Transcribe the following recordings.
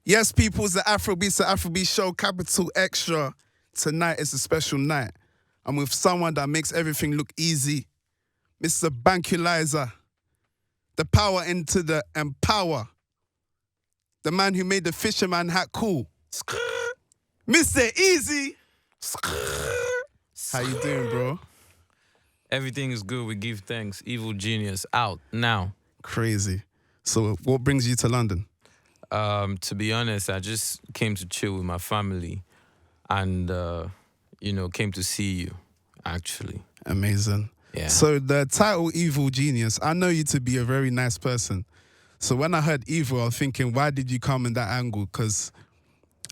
Yes, people, it's the Afro B, it's the Afro B show, Capital XTRA. Tonight is a special night. I'm with someone that makes everything look easy. Mr. Bankulizer. The power into the empower. The man who made the fisherman hat cool. Mr. Eazi. How you doing, bro? Everything is good. We give thanks. Evil Genius out now. Crazy. So what brings you to London? To be honest, I just came to chill with my family and, came to see you, actually. Amazing. Yeah. So the title Evil Genius, I know you to be a very nice person. So when I heard evil, I was thinking, why did you come in that angle? Because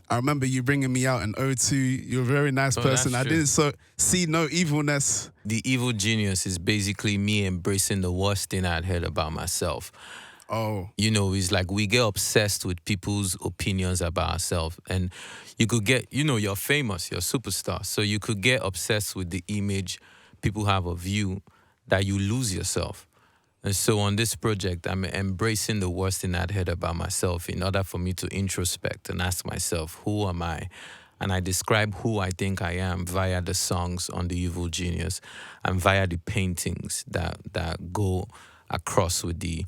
I remember you bringing me out in O2. You're a very nice person. I didn't see no evilness. The evil genius is basically me embracing the worst thing I'd heard about myself. Oh. It's like we get obsessed with people's opinions about ourselves. And you could get, you're famous, you're a superstar. So you could get obsessed with the image people have of you that you lose yourself. And so on this project, I'm embracing the worst thing I'd heard about myself in order for me to introspect and ask myself, who am I? And I describe who I think I am via the songs on the Evil Genius and via the paintings that go across with the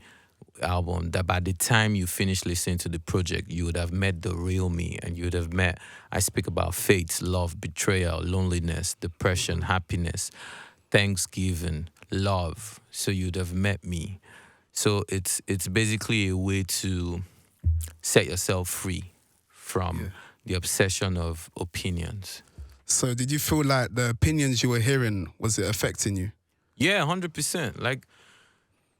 album, that by the time you finish listening to the project, you would have met the real me, and you would have met, I speak about fate, love, betrayal, loneliness, depression, happiness, thanksgiving, love. So you'd have met me. So it's basically a way to set yourself free from the obsession of opinions. So did you feel like the opinions you were hearing, was it affecting you? Yeah, 100%. Like,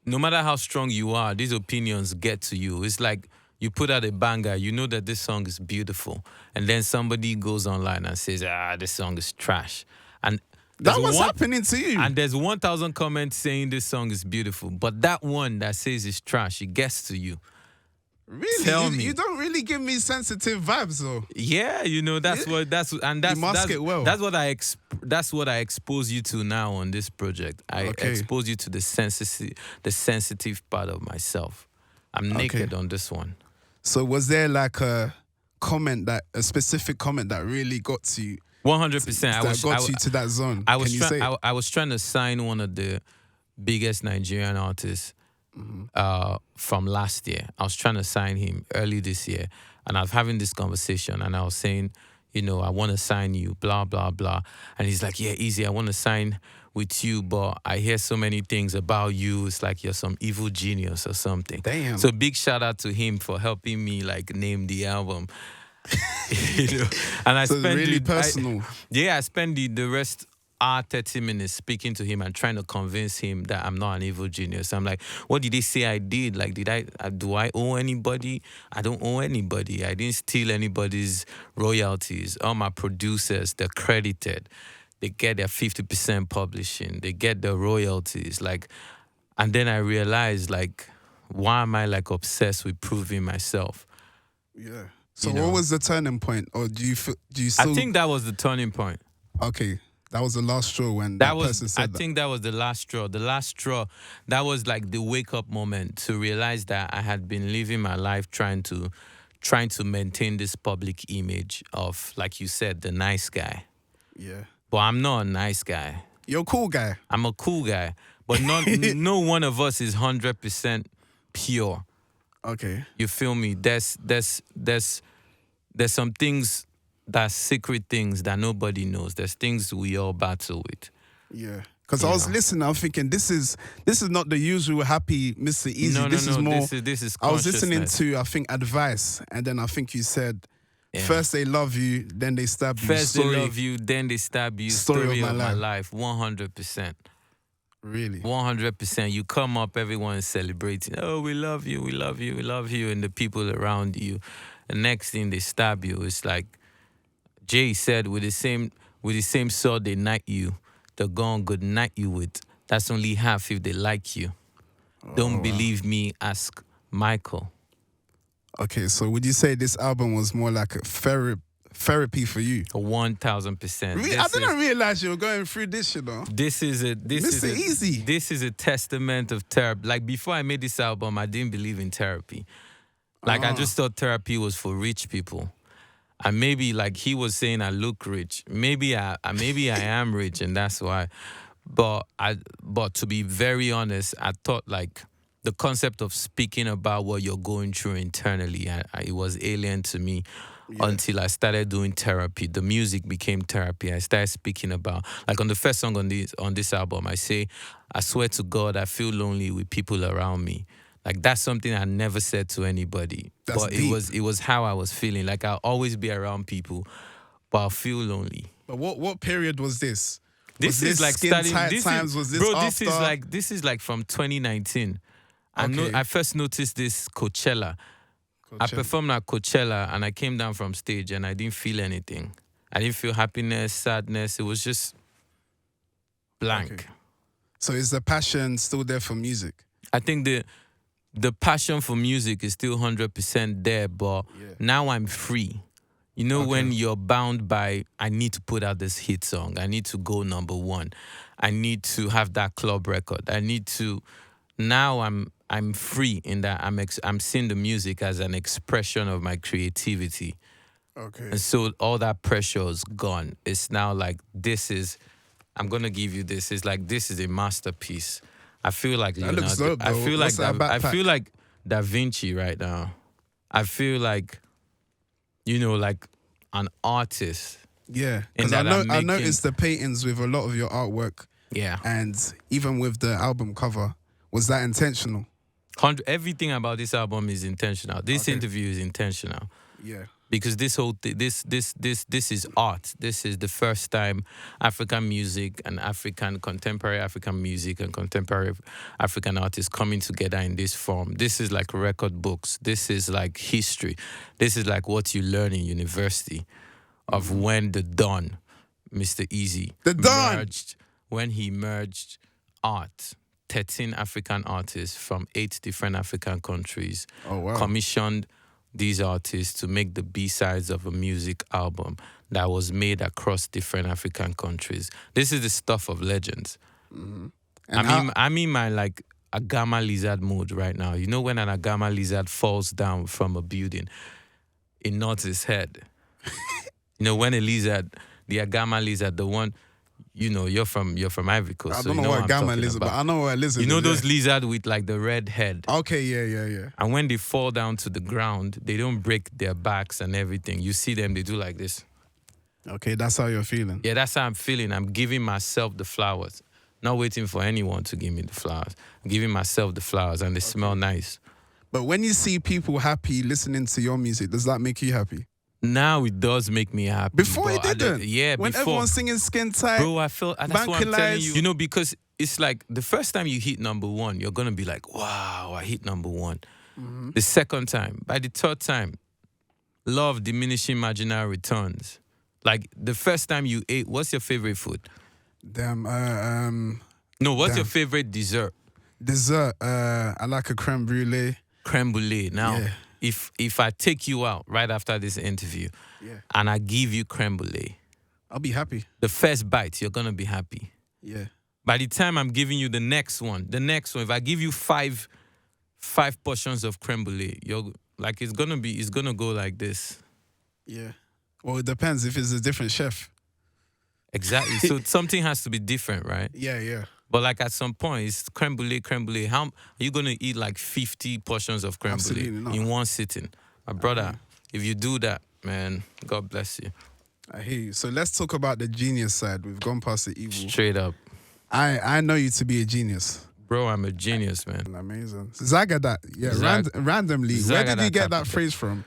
no matter how strong you are, these opinions get to you. It's like you put out a banger, you know that this song is beautiful, and then somebody goes online and says, this song is trash. And that was happening to you. And there's 1,000 comments saying this song is beautiful. But that one that says it's trash, it gets to you. Really? Tell me. You don't really give me sensitive vibes, though. Yeah, you mask it well. That's what I expose you to now on this project. I expose you to the sensitive part of myself. I'm naked on this one. So was there like a specific comment that really got to you? 100%. That got you to that zone. I was trying to sign one of the biggest Nigerian artists from last year. I was trying to sign him early this year, and I was having this conversation, and I was saying, I want to sign you, blah, blah, blah. And he's like, yeah, easy, I want to sign with you, but I hear so many things about you. It's like you're some evil genius or something. Damn. So big shout out to him for helping me name the album. And I so spent really personal. I spent the rest 30 minutes speaking to him and trying to convince him that I'm not an evil genius. I'm like, what did they say I did? Like, do I owe anybody? I don't owe anybody. I didn't steal anybody's royalties. All my producers, they're credited. They get their 50% publishing. They get their royalties. And then I realized, why am I obsessed with proving myself? Yeah. So what was the turning point? Or do you still... I think that was the turning point. Okay. That was the last straw when that person said that. I think that was the last straw. The last straw, that was the wake-up moment to realize that I had been living my life trying to maintain this public image of, like you said, the nice guy. Yeah. But I'm not a nice guy. You're a cool guy. I'm a cool guy. But no one of us is 100% pure. Okay. You feel me? There's some things, that's secret things that nobody knows. There's things we all battle with. Yeah. Because I was listening, I was thinking, this is not the usual happy Mr. Eazi. No, this is more. This is I was listening to, I think, advice, and then I think you said, first they love you, then they stab you. First they love you, then they stab you. Story of my life. 100%. Really? 100%. You come up, everyone is celebrating. Oh, we love you, we love you, we love you, and the people around you. The next thing they stab you. It's like Jay said, with the same sword they knight you, the gun good night you with. That's only half if they like you. Don't believe me, ask Michael. Okay, so would you say this album was more like a therapy for you? 1,000%. Really? I didn't realize you were going through this, This is Mr. Eazi. This is a testament of therapy. Before I made this album, I didn't believe in therapy. Like I just thought therapy was for rich people. And maybe like he was saying I look rich. Maybe I am rich and that's why. But to be very honest, I thought like the concept of speaking about what you're going through internally, it was alien to me until I started doing therapy. The music became therapy. I started speaking about, like on the first song on this album, I say, I swear to God, I feel lonely with people around me. Like that's something I never said to anybody. That's but deep. it was how I was feeling. Like I'll always be around people, but I'll feel lonely. But what period was this? This was is like skin starting. tight This times? is, Was this bro. after? This is like from 2019. Okay. I first noticed this Coachella. I performed at Coachella and I came down from stage and I didn't feel anything. I didn't feel happiness, sadness. It was just blank. Okay. So is the passion still there for music? I think the passion for music is still 100% there, but now I'm free. You know, when you're bound by, I need to put out this hit song. I need to go #1. I need to have that club record. I need to. Now I'm free in that I'm seeing the music as an expression of my creativity. Okay. And so all that pressure is gone. It's now like I'm gonna give you this. It's like this is a masterpiece. I feel like That looks Leonardo. dope, though. What's that I backpack? feel like Da Vinci right now. I feel like, you know, like an artist. Yeah, In because I that I'm making- noticed the paintings with a lot of your artwork, Yeah. and even with the album cover. Was that intentional? Everything about this album is intentional. This interview is intentional. Yeah. Because this whole this is art. This is the first time African music and contemporary African music and contemporary African artists coming together in this form. This is like record books. This is like history. This is like what you learn in university of when the Don, Mr Eazi, when he merged art. 13 African artists from 8 different African countries commissioned these artists to make the B-sides of a music album that was made across different African countries. This is the stuff of legends. Mm-hmm. I'm in my like Agama lizard mode right now. You know when an Agama lizard falls down from a building, it nods its head. You know when a lizard, the Agama lizard, the one, you know, you're from Ivory Coast. I So don't you know know what gamma lizard, but I know what a lizard is. You know those lizards with like the red head? Okay, yeah. And when they fall down to the ground, they don't break their backs and everything. You see them, they do like this. Okay, that's how you're feeling. Yeah, that's how I'm feeling. I'm giving myself the flowers. Not waiting for anyone to give me the flowers. I'm giving myself the flowers and they smell nice. But when you see people happy listening to your music, does that make you happy? Now it does make me happy. Before it didn't. Yeah, when before. everyone's singing Skin Tight. Bro, I felt, that's what I'm telling you. You know, because it's like the first time you hit #1, you're going to be like, wow, I hit #1. Mm-hmm. The second time, by the third time, love diminishing marginal returns. Like the first time you ate, what's your favorite food? No, what's your favorite dessert? Dessert, I like a creme brulee. Creme brulee. Now, if I take you out right after this interview and I give you creme brulee, I'll be happy. The first bite, you're going to be happy. Yeah. By the time I'm giving you the next one, if I give you five portions of creme brulee, you're like, it's gonna go like this. Yeah. Well, it depends if it's a different chef. Exactly. So something has to be different, right? Yeah. But like at some point, it's creme brulee. How are you gonna eat like 50 portions of creme brulee in one sitting? My brother, if you do that, man, God bless you. I hear you. So let's talk about the genius side. We've gone past the evil. Straight up. I know you to be a genius. Bro, I'm a genius, man. Amazing. Zagadat. Yeah, randomly. Where did you get that phrase from?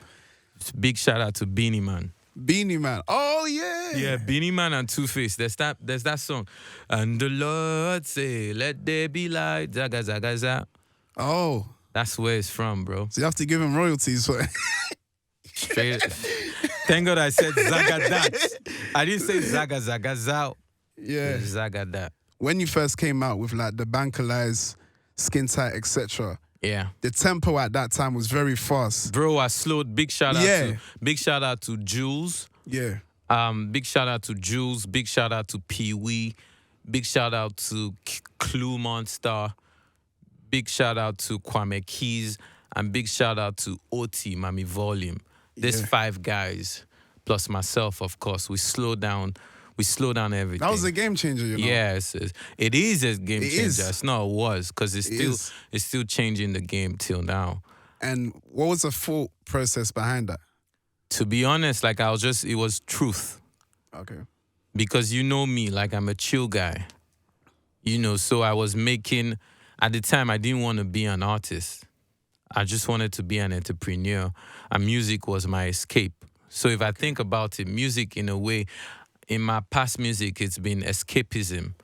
Big shout out to Beanie Man. Beanie Man. Oh, yeah. Yeah, Beanie Man and Two-Face. There's that song. And the Lord say, let there be light. Zaga, zaga, zaga. Oh. That's where it's from, bro. So you have to give him royalties for it. Straight. Thank God I said Zagadat. I didn't say Zaga, zaga, zaga. Yeah. Zagadat. When you first came out with like the Bankalize, Skin Tight, etc., yeah, the tempo at that time was very fast. Bro, I slowed. Big shout out to Jules. Yeah. Big shout out to Jules. Big shout out to Pee Wee. Big shout out to Clue Monster. Big shout out to Kwame Keys. And big shout out to OT, Mami Volume. There's Yeah. 5 guys, plus myself, of course. We slow down everything. That was a game changer, you know. Yes, it is a game It changer. is. It's not it was, because is. it's still changing the game till now. And what was the thought process behind that? To be honest, like it was truth. Okay. Because you know me, like I'm a chill guy. So I was making, at the time I didn't want to be an artist. I just wanted to be an entrepreneur, and music was my escape. So if I think about it, music in a way, in my past music, it's been escapism.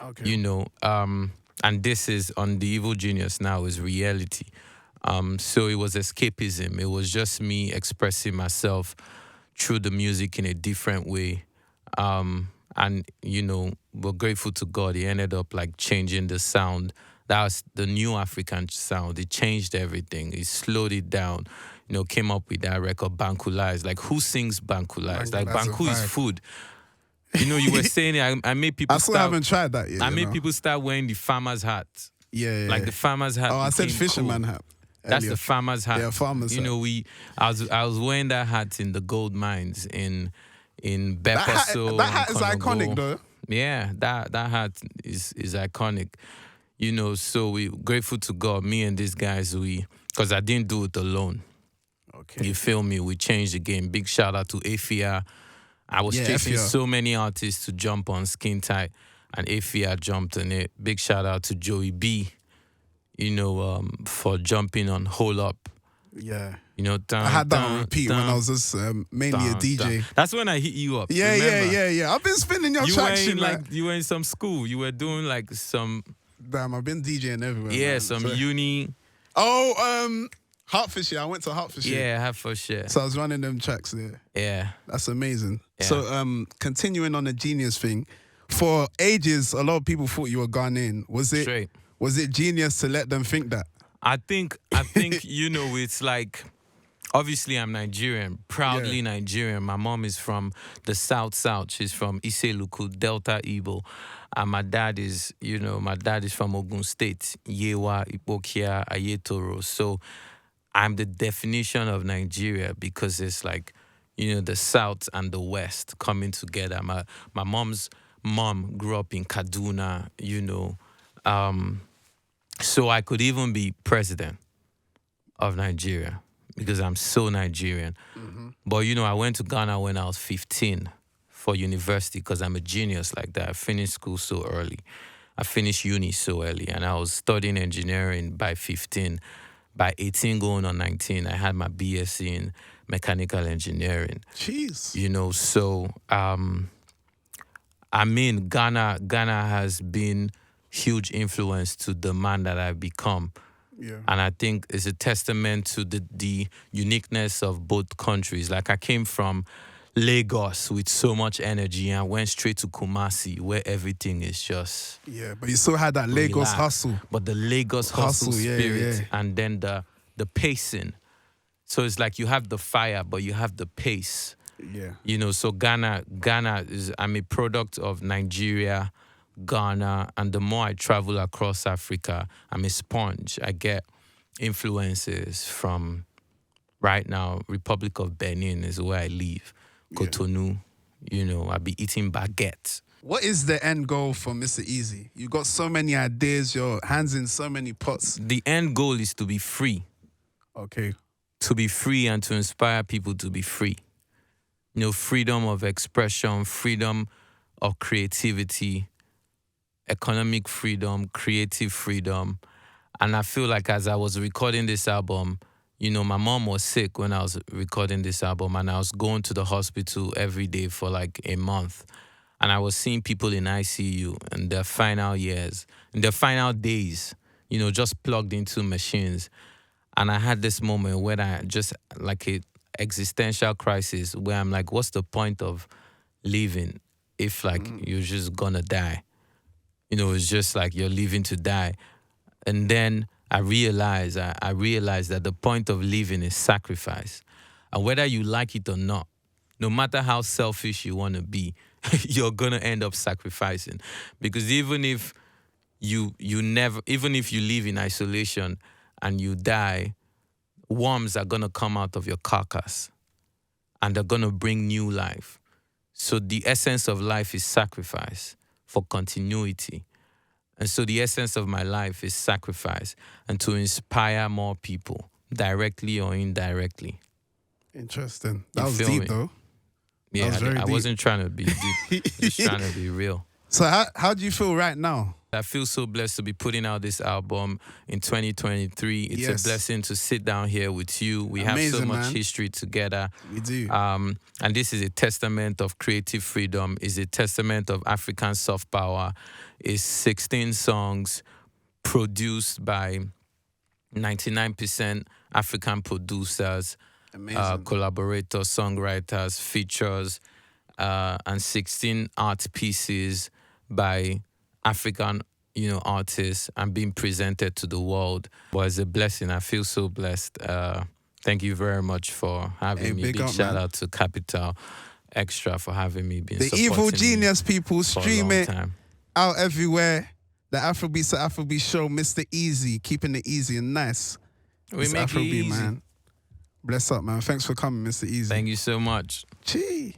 Okay. And this is on The Evil Genius now is reality. So it was escapism. It was just me expressing myself through the music in a different way. And we're grateful to God. He ended up like changing the sound. That was the new African sound. It changed everything. It slowed it down. Came up with that record, Bankulais. Like, who sings Bankulais? Like, That's a Banku is vibe. food. You were saying it. I made people I still haven't tried that yet. I you made know? people start wearing the farmer's hat. Yeah. Like the farmer's hat. Oh, I said became fisherman cool. hat. That's earlier. the farmer's hat. Yeah, farmer's hat. I was wearing that hat in the gold mines in Bepaso. That hat is and iconic, Konogo. though. Yeah, that hat is iconic. So we grateful to God. Me and these guys, because I didn't do it alone. Okay. You feel me? We changed the game. Big shout out to Afia. I was chasing Afia. so many artists to jump on Skin Tight, and Afia jumped on it. Big shout out to Joey B. For jumping on Hold Up. Yeah. I I had that on repeat when I was just mainly a DJ. That's when I hit you up. Yeah, remember? yeah. I've been spinning your You track were shit. in you were in some school. You were doing like some Damn, I've been DJing everywhere. man. some So- uni. Oh, Hertfordshire. I went to Hertfordshire. Yeah, have for sure. So I was running them tracks there. Yeah. That's amazing. Yeah. So continuing on the Genius thing, for ages a lot of people thought you were Ghanaian. Straight. Was it genius to let them think that? I think it's like, obviously I'm Nigerian, proudly Yeah. Nigerian. My mom is from the South. She's from Iseluku, Delta Igbo. And my dad is from Ogun State, Yewa, Ipokia, Ayetoro. So I'm the definition of Nigeria because it's like, the South and the West coming together. My mom's mom grew up in Kaduna, so I could even be president of Nigeria because I'm so Nigerian. Mm-hmm. But, I went to Ghana when I was 15 for university because I'm a genius like that. I finished school so early. I finished uni so early, and I was studying engineering by 15. By 18 going on 19, I had my BSc in mechanical engineering. Jeez. So, Ghana has been huge influence to the man that I've become. Yeah. And I think it's a testament to the uniqueness of both countries. Like, I came from Lagos with so much energy and went straight to Kumasi where everything is just... Yeah, but you still had that Lagos relaxed. hustle. But the Lagos hustle Yeah, spirit yeah. and then the pacing. So it's like you have the fire, but you have the pace. Yeah. So Ghana is, I'm a product of Nigeria, Ghana, and the more I travel across Africa, I'm a sponge. I get influences from, right now, Republic of Benin is where I live. Cotonou, I be eating baguettes. What is the end goal for Mr Eazi? You got so many ideas, your hands in so many pots. The end goal is to be free. Okay. To be free and to inspire people to be free. Freedom of expression, freedom of creativity, economic freedom, creative freedom. And I feel like as I was recording this album, my mom was sick when I was recording this album, and I was going to the hospital every day for like a month. And I was seeing people in ICU in their final years, in their final days, just plugged into machines. And I had this moment where I just, like a existential crisis, where I'm like, what's the point of living if like you're just gonna die? It's just like you're living to die. And then I realized that the point of living is sacrifice. And whether you like it or not, no matter how selfish you want to be, you're going to end up sacrificing. Because even if you live in isolation and you die, worms are going to come out of your carcass and they're going to bring new life. So the essence of life is sacrifice for continuity. And so the essence of my life is sacrifice and to inspire more people, directly or indirectly. Interesting. That You was feel deep, me? though. Yeah, was very I deep. wasn't trying to be deep. Just trying to be real. So how do you feel right now? I feel so blessed to be putting out this album in 2023. It's Yes. a blessing to sit down here with you. We have so Amazing, much man. history together. We do. And this is a testament of creative freedom. It's a testament of African soft power. It's 16 songs produced by 99% African producers, Amazing. collaborators, songwriters, features, and 16 art pieces by African, artists and being presented to the world was a blessing. I feel so blessed. Thank you very much for having me. big Big up, shout man. out to Capital XTRA for having me. The Evil Genius people, stream it Time. out everywhere. The Afro B show, Mr Eazi, keeping it easy and nice. We It's make Afro it B, easy. man. Bless up, man. Thanks for coming, Mr Eazi. Thank you so much. Gee.